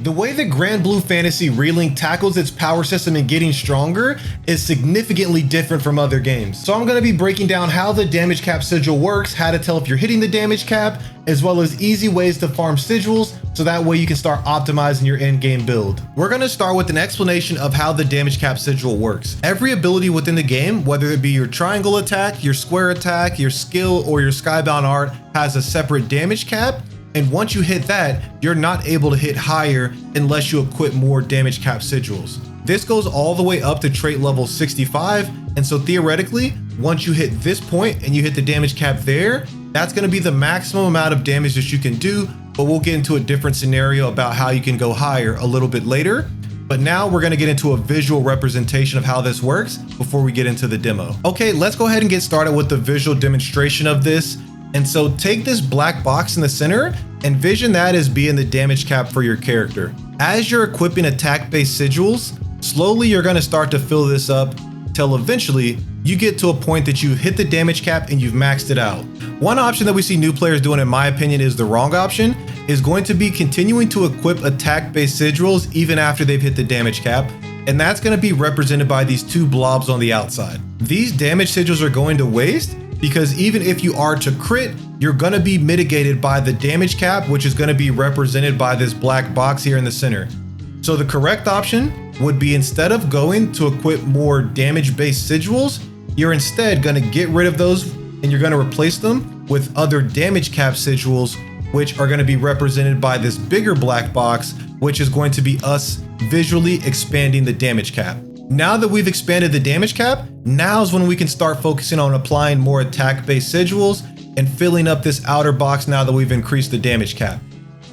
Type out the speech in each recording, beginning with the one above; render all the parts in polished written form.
The way that Granblue Fantasy Relink tackles its power system and getting stronger is significantly different from other games. So I'm going to be breaking down how the damage cap sigil works, how to tell if you're hitting the damage cap, as well as easy ways to farm sigils so that way you can start optimizing your end game build. We're going to start with an explanation of how the damage cap sigil works. Every ability within the game, whether it be your triangle attack, your square attack, your skill, or your skybound art, has a separate damage cap. And once you hit that, you're not able to hit higher unless you equip more damage cap sigils. This goes all the way up to trait level 65. And so theoretically, once you hit this point and you hit the damage cap there, that's going to be the maximum amount of damage that you can do. But we'll get into a different scenario about how you can go higher a little bit later. But now we're going to get into a visual representation of how this works before we get into the demo. Okay, let's go ahead and get started with the visual demonstration of this. And so take this black box in the center, envision that as being the damage cap for your character. As you're equipping attack-based sigils, slowly you're going to start to fill this up till eventually you get to a point that you hit the damage cap and you've maxed it out. One option that we see new players doing, in my opinion, is the wrong option, is going to be continuing to equip attack-based sigils even after they've hit the damage cap. And that's going to be represented by these two blobs on the outside. These damage sigils are going to waste because even if you are to crit, you're going to be mitigated by the damage cap, which is going to be represented by this black box here in the center. So the correct option would be, instead of going to equip more damage-based sigils, you're instead going to get rid of those and you're going to replace them with other damage cap sigils, which are going to be represented by this bigger black box, which is going to be us visually expanding the damage cap. Now that we've expanded the damage cap, now's when we can start focusing on applying more attack-based sigils and filling up this outer box now that we've increased the damage cap.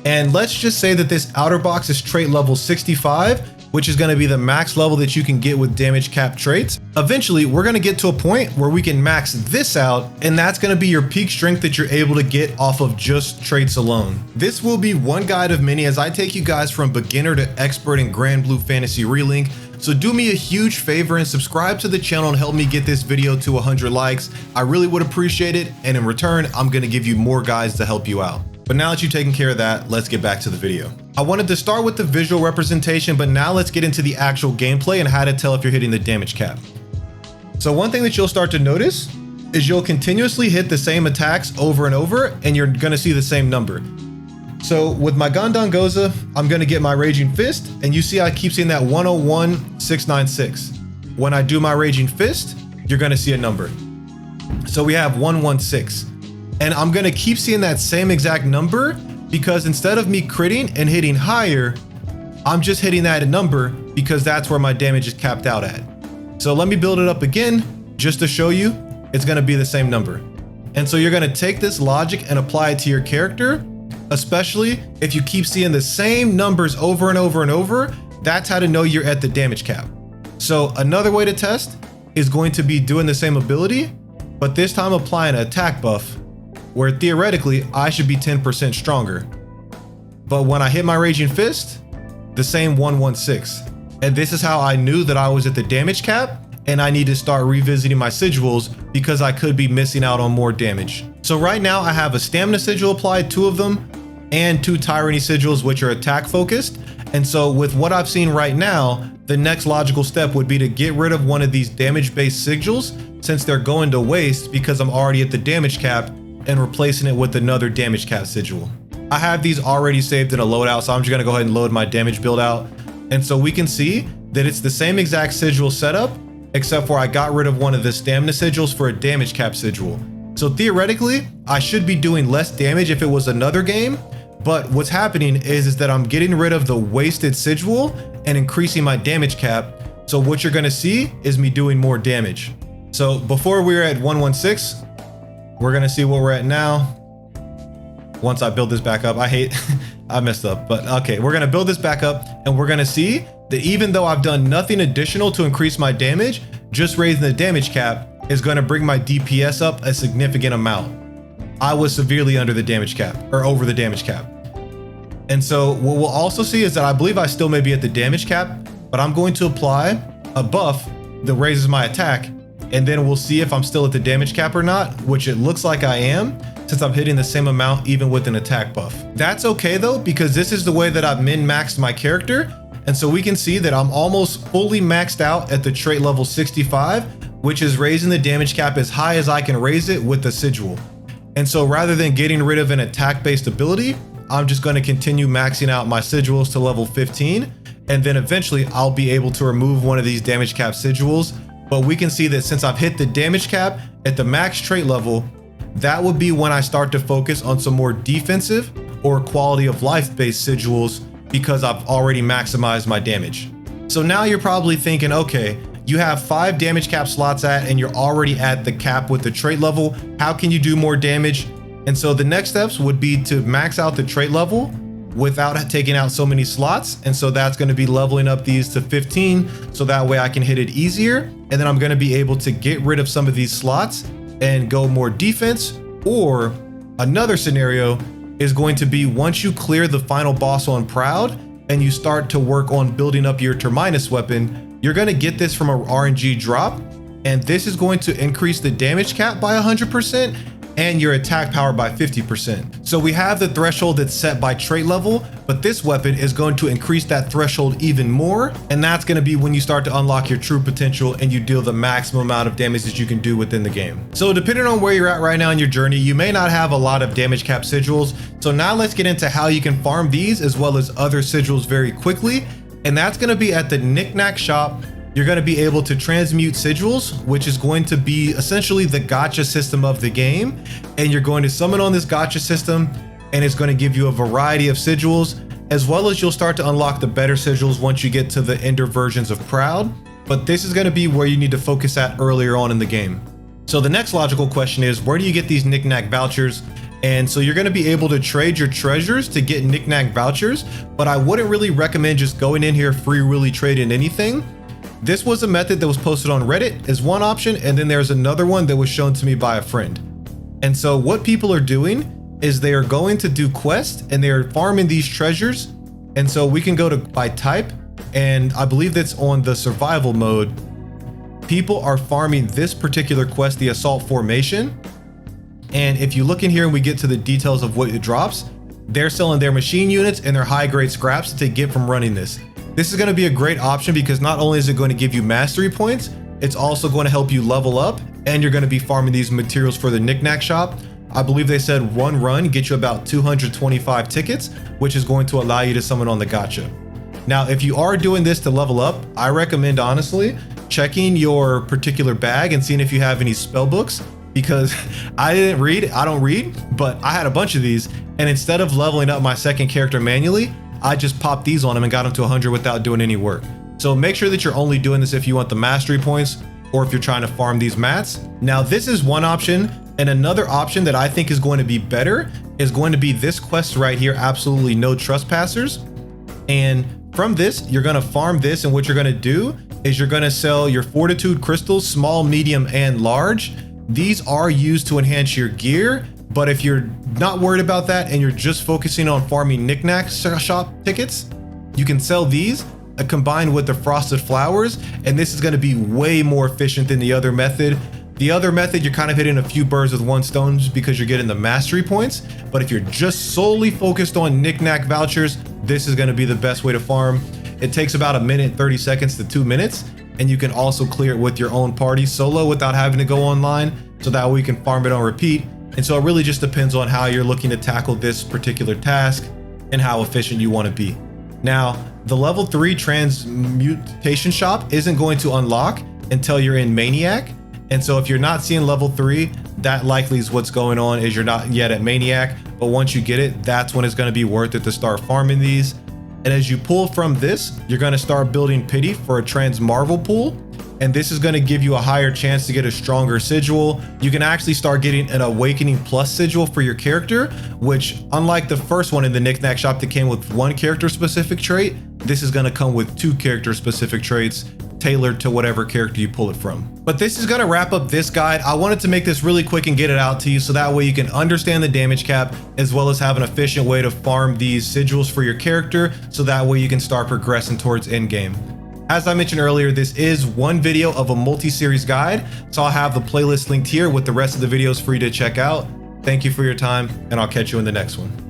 And let's just say that this outer box is trait level 65, which is going to be the max level that you can get with damage cap traits. Eventually, we're going to get to a point where we can max this out, and that's going to be your peak strength that you're able to get off of just traits alone. This will be one guide of many as I take you guys from beginner to expert in Granblue Fantasy Relink. So do me a huge favor and subscribe to the channel and help me get this video to 100 likes. I really would appreciate it. And in return, I'm going to give you more guides to help you out. But now that you've taken care of that, let's get back to the video. I wanted to start with the visual representation, but now let's get into the actual gameplay and how to tell if you're hitting the damage cap. So one thing that you'll start to notice is you'll continuously hit the same attacks over and over, and you're going to see the same number. So with my Gundam Goza, I'm going to get my Raging Fist, and you see I keep seeing that 101,696. When I do my Raging Fist, you're going to see a number. So we have 116. And I'm going to keep seeing that same exact number because instead of me critting and hitting higher, I'm just hitting that number because that's where my damage is capped out at. So let me build it up again just to show you it's going to be the same number. And so you're going to take this logic and apply it to your character, especially if you keep seeing the same numbers over and over and over. That's how to know you're at the damage cap. So another way to test is going to be doing the same ability, but this time applying an attack buff, where theoretically I should be 10% stronger. But when I hit my Raging Fist, the same 116. And this is how I knew that I was at the damage cap and I need to start revisiting my sigils because I could be missing out on more damage. So right now I have a stamina sigil applied, 2 of them, and 2 tyranny sigils, which are attack focused. And so with what I've seen right now, the next logical step would be to get rid of one of these damage based sigils since they're going to waste because I'm already at the damage cap, and replacing it with another damage cap sigil. I have these already saved in a loadout, so I'm just gonna go ahead and load my damage build out. And so we can see that it's the same exact sigil setup, except for I got rid of one of the stamina sigils for a damage cap sigil. So theoretically, I should be doing less damage if it was another game, but what's happening is that I'm getting rid of the wasted sigil and increasing my damage cap. So what you're gonna see is me doing more damage. So before we were at 116, we're gonna see what we're at now. Once I build this back up, I messed up, but okay, we're gonna build this back up and we're gonna see that even though I've done nothing additional to increase my damage, just raising the damage cap is gonna bring my DPS up a significant amount. I was severely under the damage cap, or over the damage cap. And so what we'll also see is that I believe I still may be at the damage cap, but I'm going to apply a buff that raises my attack and then we'll see if I'm still at the damage cap or not, which it looks like I am, since I'm hitting the same amount even with an attack buff. That's okay though, because this is the way that I've min-maxed my character, and so we can see that I'm almost fully maxed out at the trait level 65, which is raising the damage cap as high as I can raise it with the Sigil. And so rather than getting rid of an attack-based ability, I'm just going to continue maxing out my sigils to level 15, and then eventually I'll be able to remove one of these damage cap sigils. But we can see that since I've hit the damage cap at the max trait level, that would be when I start to focus on some more defensive or quality of life based sigils, because I've already maximized my damage. So now you're probably thinking, okay, you have 5 damage cap slots and you're already at the cap with the trait level. How can you do more damage? And so the next steps would be to max out the trait level without taking out so many slots. And so that's going to be leveling up these to 15, so that way I can hit it easier. And then I'm going to be able to get rid of some of these slots and go more defense. Or another scenario is going to be once you clear the final boss on Proud and you start to work on building up your Terminus weapon, you're going to get this from a RNG drop. And this is going to increase the damage cap by 100%. And your attack power by 50%. So we have the threshold that's set by trait level, but this weapon is going to increase that threshold even more. And that's going to be when you start to unlock your true potential and you deal the maximum amount of damage that you can do within the game. So depending on where you're at right now in your journey, you may not have a lot of damage cap sigils. So now let's get into how you can farm these as well as other sigils very quickly. And that's going to be at the Knickknack shop. You're going to be able to transmute sigils, which is going to be essentially the gacha system of the game. And you're going to summon on this gacha system, and it's going to give you a variety of sigils, as well as you'll start to unlock the better sigils once you get to the ender versions of Proud. But this is going to be where you need to focus at earlier on in the game. So the next logical question is, where do you get these Knickknack vouchers? And so you're going to be able to trade your treasures to get Knickknack vouchers, but I wouldn't really recommend just going in here free really trading anything. This was a method that was posted on Reddit as one option, and then there's another one that was shown to me by a friend. And so what people are doing is they are going to do quests and they are farming these treasures. And so we can go to by type, and I believe that's on the survival mode. People are farming this particular quest, the Assault Formation. And if you look in here and we get to the details of what it drops, they're selling their machine units and their high grade scraps to get from running this. This is going to be a great option because not only is it going to give you mastery points, it's also going to help you level up, and you're going to be farming these materials for the Knickknack shop. I believe they said one run gets you about 225 tickets, which is going to allow you to summon on the gacha. Now, if you are doing this to level up, I recommend honestly checking your particular bag and seeing if you have any spell books, because I don't read, but I had a bunch of these, and instead of leveling up my second character manually, I just popped these on him and got him to 100 without doing any work. So make sure that you're only doing this if you want the mastery points or if you're trying to farm these mats. Now this is one option, and another option that I think is going to be better is going to be this quest right here, absolutely no trespassers. And from this, you're going to farm this, and what you're going to do is you're going to sell your fortitude crystals, small, medium, and large. These are used to enhance your gear. But if you're not worried about that and you're just focusing on farming Knickknack shop tickets, you can sell these combined with the frosted flowers, and this is going to be way more efficient than the other method. The other method, you're kind of hitting a few birds with one stone just because you're getting the mastery points. But if you're just solely focused on Knickknack vouchers, this is going to be the best way to farm. It takes about 1 minute, 30 seconds to 2 minutes, and you can also clear it with your own party solo without having to go online, so that way you can farm it on repeat. And so it really just depends on how you're looking to tackle this particular task and how efficient you want to be. Now, the level 3 transmutation shop isn't going to unlock until you're in Maniac. And so if you're not seeing level 3, that likely is what's going on, is you're not yet at Maniac. But once you get it, that's when it's going to be worth it to start farming these. And as you pull from this, you're going to start building pity for a trans marvel pool. And this is going to give you a higher chance to get a stronger sigil. You can actually start getting an Awakening Plus sigil for your character, which, unlike the first one in the Knickknack shop that came with one character specific trait, this is going to come with 2 character specific traits tailored to whatever character you pull it from. But this is going to wrap up this guide. I wanted to make this really quick and get it out to you so that way you can understand the damage cap, as well as have an efficient way to farm these sigils for your character, so that way you can start progressing towards endgame. As I mentioned earlier, this is one video of a multi-series guide, so I'll have the playlist linked here with the rest of the videos for you to check out. Thank you for your time, and I'll catch you in the next one.